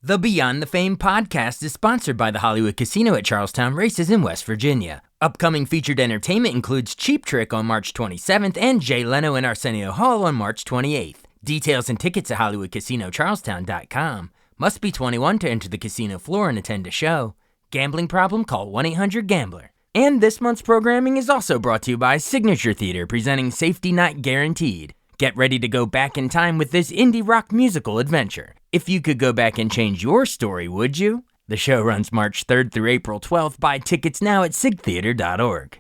The Beyond the Fame podcast is sponsored by the Hollywood Casino at Charlestown Races in West Virginia. Upcoming featured entertainment includes Cheap Trick on March 27th and Jay Leno and Arsenio Hall on March 28th. Details and tickets at HollywoodCasinoCharlestown.com. Must be 21 to enter the casino floor and attend a show. Gambling problem? Call 1-800-GAMBLER. And this month's programming is also brought to you by Signature Theater, presenting Safety Not Guaranteed. Get ready to go back in time with this indie rock musical adventure. If you could go back and change your story, would you? The show runs March 3rd through April 12th. Buy tickets now at sigtheater.org.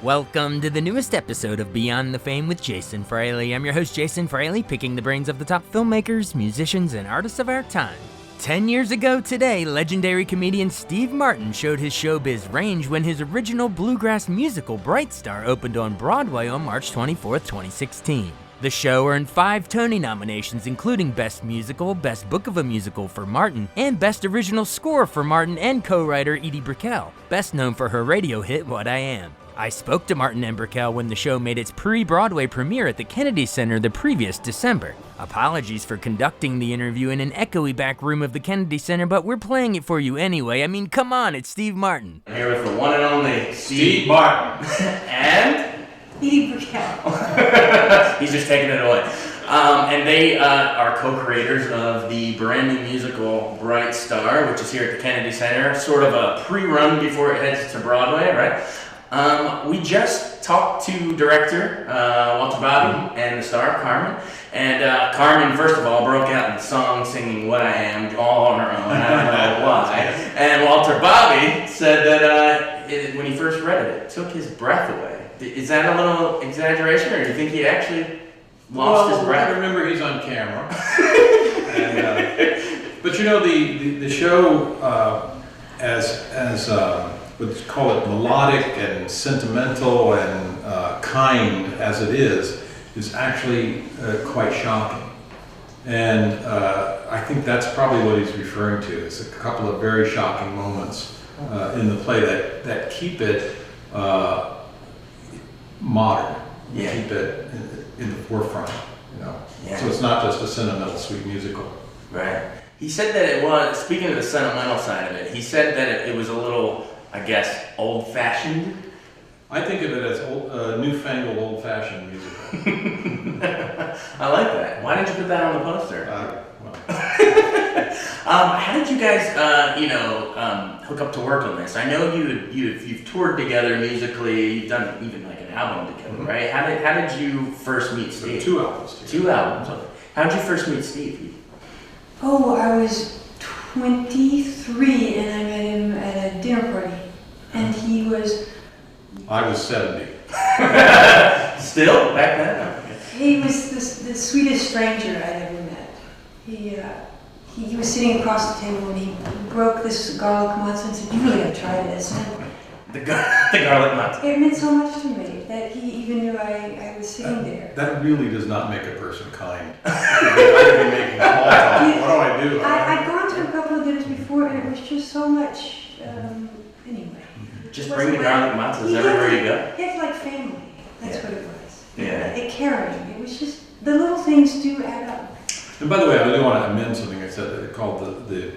Welcome to the newest episode of Beyond the Fame with Jason Fraley. I'm your host, Jason Fraley, picking the brains of the top filmmakers, musicians, and artists of our time. 10 years ago today, legendary comedian Steve Martin showed his showbiz range when his original bluegrass musical Bright Star opened on Broadway on March 24th, 2016. The show earned 5 Tony nominations, including Best Musical, Best Book of a Musical for Martin, and Best Original Score for Martin and co-writer Edie Brickell, best known for her radio hit What I Am. I spoke to Martin and Brickell when the show made its pre-Broadway premiere at the Kennedy Center the previous December. Apologies for conducting the interview in an echoey back room of the Kennedy Center, but we're playing it for you anyway. I mean, come on, it's Steve Martin. I'm here with the one and only Steve Martin. And? Edie Brickell. He's just taking it away. And they are co-creators of the brand new musical Bright Star, which is here at the Kennedy Center, sort of a pre-run before it heads to Broadway, right? We just talked to director Walter Bobby and the star Carmen, and Carmen, first of all, broke out in song singing What I Am all on her own. I don't know why. And Walter Bobby said that when he first read it, it took his breath away. Is that a little exaggeration, or do you think he actually lost his breath? I remember he's on camera. But you know, the show as let's call it melodic and sentimental and kind as it is actually quite shocking. And I think that's probably what he's referring to. It's a couple of very shocking moments in the play that keep it modern, keep it in the forefront, you know. Yeah. So it's not just a sentimental, sweet musical. Right. He said that it was, speaking of the sentimental side of it, he said that it was a little, I guess, old-fashioned. I think of it as newfangled, old-fashioned musical. I like that. Why didn't you put that on the poster? How did you guys, hook up to work on this? I know you've toured together musically. You've done even like an album together, mm-hmm. right? How did you first meet Steve? So 2 albums. Together. 2 albums. Okay. How did you first meet Steve? Oh, I was 23 and I met him at a dinner party, and he was... I was 70. Still? Back then? He was the sweetest stranger I'd ever met. He was sitting across the table and he broke this garlic matzo and said, "You really got to try this." The garlic matzo. It meant so much to me that he even knew I was sitting there. That really does not make a person kind. I could be making small talk. What do I do? I'd gone to a couple of dinners before and it was just so much, anyway. Just bring the garlic matzos everywhere you go. It's like family. That's what it was. Yeah. It caring. It was just, the little things do add up. And by the way, I do want to amend something I said called the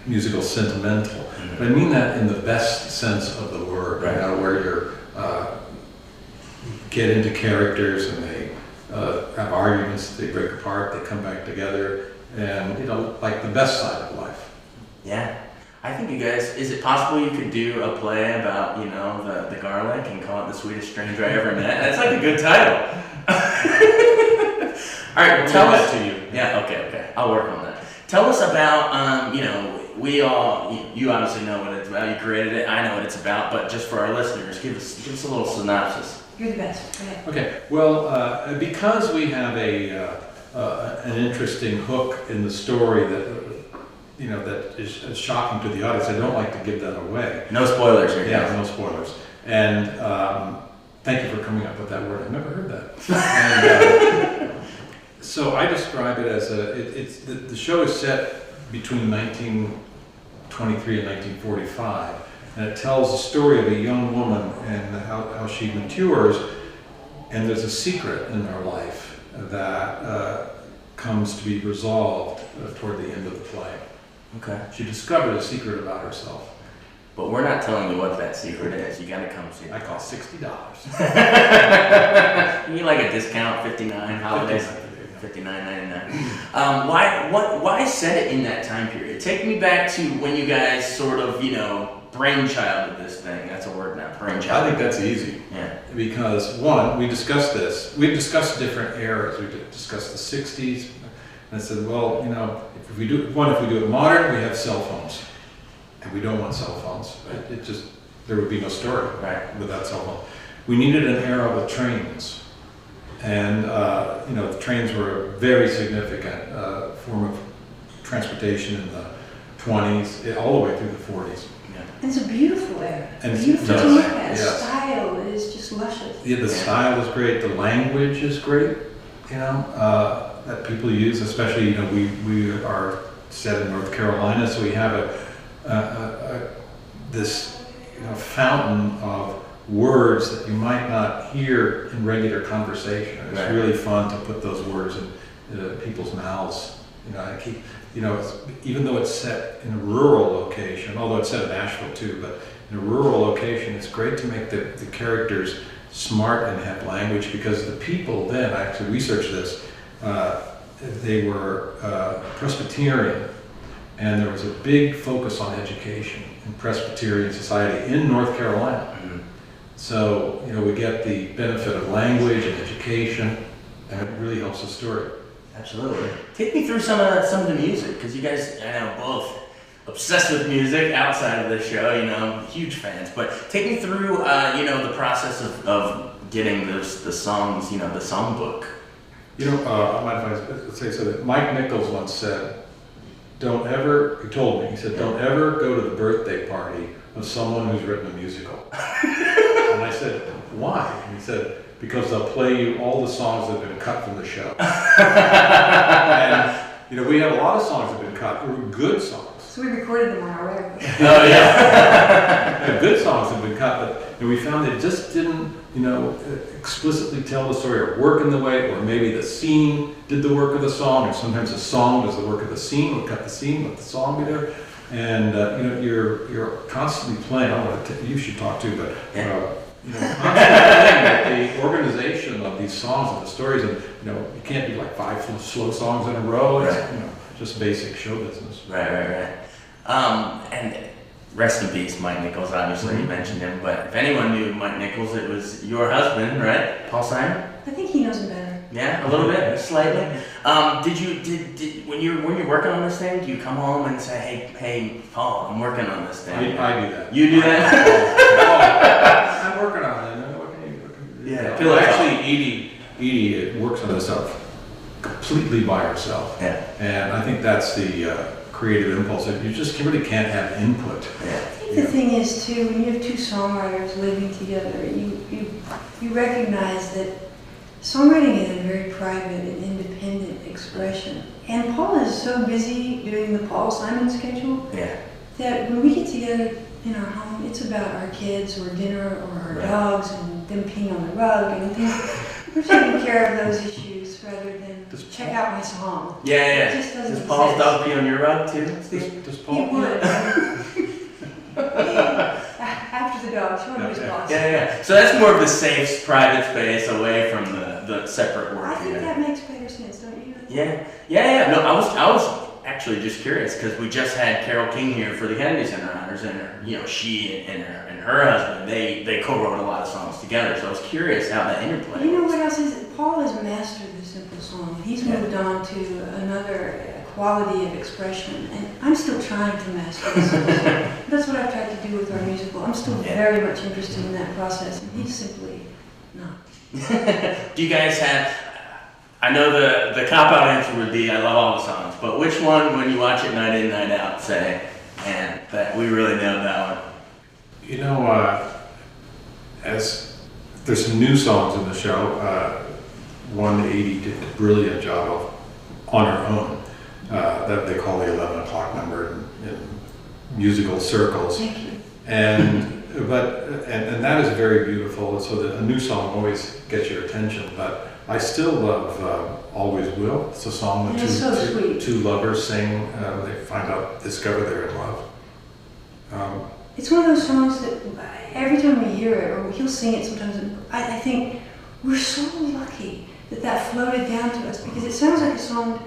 musical sentimental. Mm-hmm. But I mean that in the best sense of the word, right? Where you're get into characters and they have arguments, they break apart, they come back together, and like the best side of life. Yeah. I think you guys, is it possible you could do a play about, the garlic and call it The Sweetest Stranger I Ever Met? That's like a good title. All right, well, tell us. To you. Yeah, okay. I'll work on that. Tell us about, you obviously know what it's about. You created it. I know what it's about. But just for our listeners, give us a little synopsis. You're the best. Go ahead. Okay. Well, because we have an interesting hook in the story that is shocking to the audience, I don't like to give that away. No spoilers here. Yeah, no spoilers. And Thank you for coming up with that word. I've never heard that. And, I describe it as the show is set between 1923 and 1945, and it tells the story of a young woman and how she matures, and there's a secret in her life that comes to be resolved toward the end of the play. Okay. She discovered a secret about herself. But we're not telling you what that secret is. You gotta come see it. I cost $60. You need like a discount, $59 holidays, $59.99. Why set it in that time period? Take me back to when you guys sort of, brainchild of this thing. That's a word now. Brainchild. I think that's easy. Yeah. Because one, we discussed this. We've discussed different eras. We discussed the '60s, and I said, well, if we do it modern, we have cell phones, and we don't want cell phones. There would be no story without cell phones. We needed an era with trains, and the trains were a very significant form of transportation in the 20s, all the way through the 40s. It's a beautiful era. And beautiful to look at. Yes. Style is just luscious. Yeah, the style is great. The language is great. That people use, especially we are set in North Carolina, so we have this fountain of words that you might not hear in regular conversation. It's really fun to put those words in people's mouths. Even though it's set in a rural location, although it's set in Asheville too, but in a rural location, it's great to make the characters smart and have language, because the people then, I actually researched this, they were Presbyterian, and there was a big focus on education in Presbyterian society in North Carolina. Mm-hmm. So, we get the benefit of language and education, and it really helps the story. Absolutely. Take me through some of the music, because you guys, I know, both obsessed with music outside of the show, huge fans. But take me through, the process of getting the songs, the songbook. I might if I say so that Mike Nichols once said, he told me, he said, don't ever go to the birthday party of someone who's written a musical. And I said, why? And he said, because they'll play you all the songs that have been cut from the show. And, we have a lot of songs that have been cut, good songs. So we recorded them on our record. Oh, yeah. Good songs have been cut, but we found they just didn't, explicitly tell the story or work in the way, or maybe the scene did the work of the song, or sometimes the song was the work of the scene. We'll cut the scene, let the song be there. And, you're constantly playing. You should talk too, but constantly the organization of these songs and the stories, and you can't do like 5 slow songs in a row. It's just basic show business. Right. And rest in peace, Mike Nichols. Obviously, you mentioned him, but if anyone knew Mike Nichols, it was your husband, right, Paul Simon? I think he knows him better. Yeah, a little bit, slightly. Did when you're working on this thing, do you come home and say, hey, Paul, I'm working on this thing? I do that. You do that? I'm working on it. Yeah. Actually, Edie works on this stuff completely by herself. Yeah. And I think that's the creative impulse. You just really can't have input. Yeah. I think the thing is too, when you have two songwriters living together, you recognize that songwriting is a very private and independent expression. And Paul is so busy doing the Paul Simon schedule that when we get together in our home, it's about our kids or dinner or our dogs and them peeing on the rug and things. We're taking care of those issues rather than check out my song. Yeah. It just doesn't Does Paul's exist. dog pee on your rug too, Steve? Does Paul? He would. After the dog, show him his boss. Yeah. So that's more of the safe, private space away from the separate work. I think that makes better sense, don't you? Yeah. No, I was actually just curious because we just had Carole King here for the Kennedy Center Honors, and she and her husband they co-wrote a lot of songs together. So I was curious how that interplay. You know what else is? Paul has mastered the simple song. He's moved on to another quality of expression, and I'm still trying to master the simple song. That's what I've tried to do with our musical. I'm still very much interested in that process, and he's simply not. Do you guys have? I know the cop-out answer would be I love all the songs, but which one, when you watch it night in, night out, say, man, that we really nailed that one? As there's some new songs in the show, one Edie did a brilliant job of, on her own. That they call the 11 o'clock number in musical circles. Thank you. And that is very beautiful. So that a new song always gets your attention. But I still love "Always Will." It's a song that two lovers sing. They discover they're in love. It's one of those songs that every time we hear it, or he'll sing it sometimes, I think we're so lucky that floated down to us, because it sounds like a song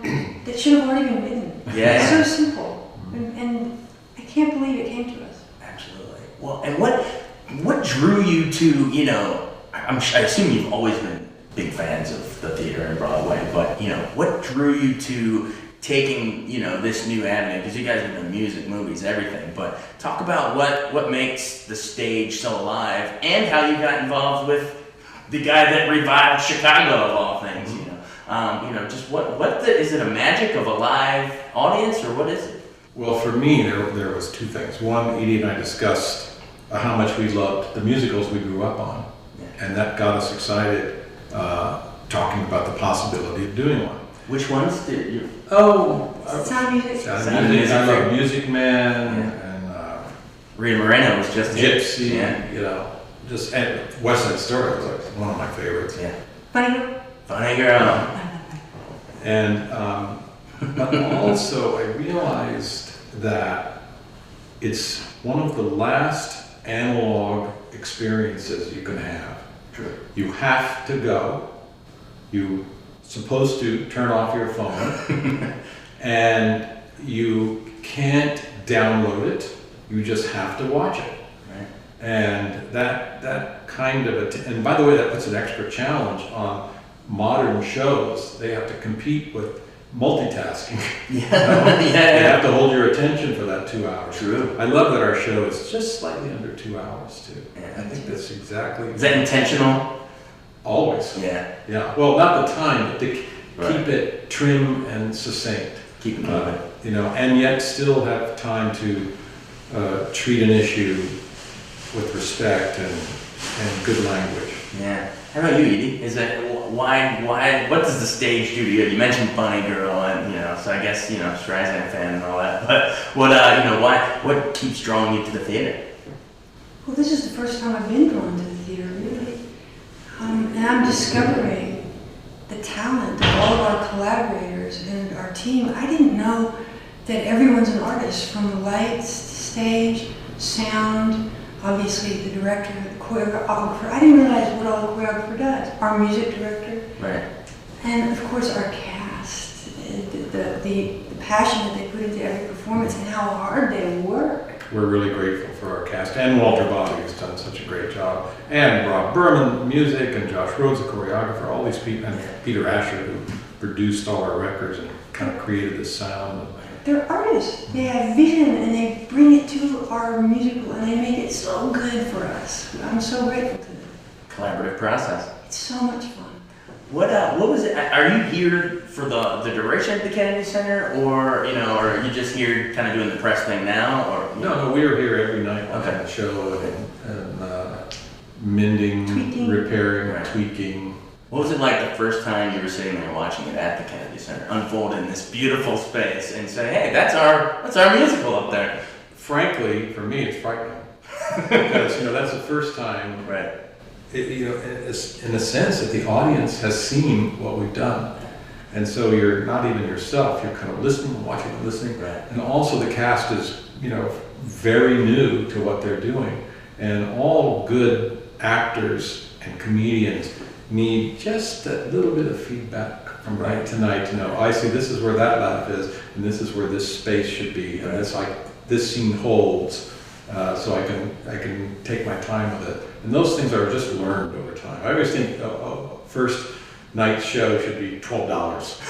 that should have already been written. Yeah. It's so simple, and I can't believe it came to us. Absolutely. Well, and what drew you to, I assume you've always been big fans of the theater and Broadway, but, what drew you to taking, this new avenue? Because you guys have done music, movies, everything, but talk about what makes the stage so alive, and how you got involved with the guy that revived Chicago of all things, just is it a magic of a live audience, or what is it? Well, for me, there was two things. One, Edie and I discussed how much we loved the musicals we grew up on, and that got us excited, talking about the possibility of doing one. Which ones did you? Sound Music. Sound Music. I love Music Man and Rita Moreno was just Gypsy. And West Side Story was like one of my favorites. Yeah. Funny Girl. And but also I realized that it's one of the last analog experiences you can have. True. You have to go. You're supposed to turn off your phone, and you can't download it. You just have to watch it. Right. And that kind of and by the way, that puts an extra challenge on modern shows. They have to compete with multitasking. They have to hold your attention for that 2 hours. True. I love that our show is just slightly under 2 hours too. I think that's exactly. Is that intentional? Always. Yeah. Well, not the time, but to keep it trim and succinct. Keep it moving. And yet still have time to treat an issue with respect and good language. Yeah. How about you, Edie? Is that why? What does the stage do to you? You mentioned Funny Girl, and so I guess Streisand fan and all that. But what keeps drawing you to the theater? Well, this is the first time I've been drawn to the theater, really, and I'm discovering the talent of all of our collaborators and our team. I didn't know that everyone's an artist, from the lights, stage, sound. Obviously, the director, the choreographer. I didn't realize what all the choreographer does. Our music director. Right. And of course, our cast. The passion that they put into every performance, and how hard they work. We're really grateful for our cast. And Walter Bobby has done such a great job. And Rob Berman, music, and Josh Rhodes, the choreographer. All these people, and Peter Asher, who produced all our records and kind of created this sound. They're artists. They have vision, and they bring it to our musical, and they make it so good for us. I'm so grateful to them. Collaborative process. It's so much fun. What was it? Are you here for the duration at the Kennedy Center, or or are you just here kind of doing the press thing now, or? No, we are here every night on the show and mending, tweaking. repairing, tweaking. What was it like the first time you were sitting there watching it at the Kennedy Center, unfold in this beautiful space, and say, "Hey, that's our musical up there"? Frankly, for me, it's frightening because that's the first time, right? It's in a sense that the audience has seen what we've done, and so you're not even yourself. You're kind of listening, watching, and listening, right. And also the cast is very new to what they're doing, and all good actors and comedians need just that little bit of feedback from night to night to know, I see this is where that laugh is, and this is where this space should be, and this scene holds, so I can take my time with it. And those things are just learned over time. I always think first night show should be $12.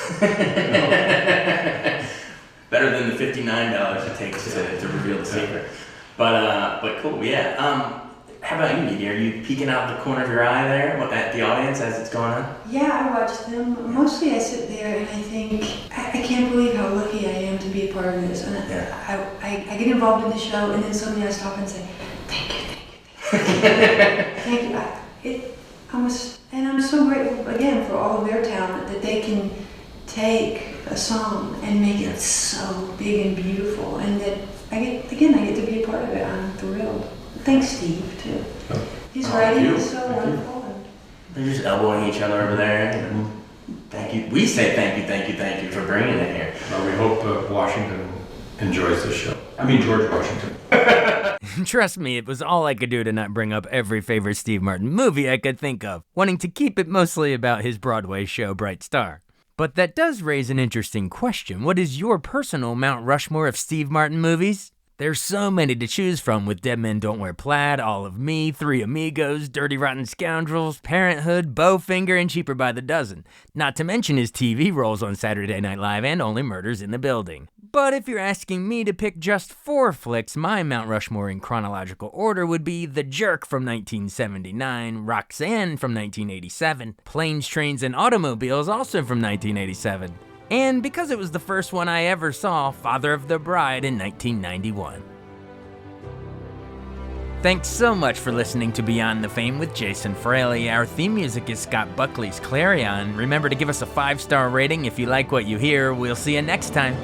Better than the $59 it takes to reveal the secret. But cool, yeah. How about you, Edie? Are you peeking out the corner of your eye there at the audience as it's going on? Yeah, I watch them. Mostly I sit there and I think, I can't believe how lucky I am to be a part of this. And I get involved in the show, and then suddenly I stop and say, thank you. Thank you. And I'm so grateful, again, for all of their talent, that they can take a song and make it so big and beautiful, and that I get to be a part of it. I'm thrilled. Thanks, Steve, too. His writing is so wonderful. They're just elbowing each other over there. And thank you. We say thank you for bringing it here. We hope Washington enjoys this show. I mean, George Washington. Trust me, it was all I could do to not bring up every favorite Steve Martin movie I could think of, wanting to keep it mostly about his Broadway show Bright Star. But that does raise an interesting question. What is your personal Mount Rushmore of Steve Martin movies? There's so many to choose from, with Dead Men Don't Wear Plaid, All of Me, Three Amigos, Dirty Rotten Scoundrels, Parenthood, Bowfinger, and Cheaper by the Dozen. Not to mention his TV roles on Saturday Night Live and Only Murders in the Building. But if you're asking me to pick just 4 flicks, my Mount Rushmore in chronological order would be The Jerk from 1979, Roxanne from 1987, Planes, Trains, and Automobiles also from 1987. And because it was the first one I ever saw, Father of the Bride in 1991. Thanks so much for listening to Beyond the Fame with Jason Fraley. Our theme music is Scott Buckley's Clarion. Remember to give us a 5-star rating if you like what you hear. We'll see you next time.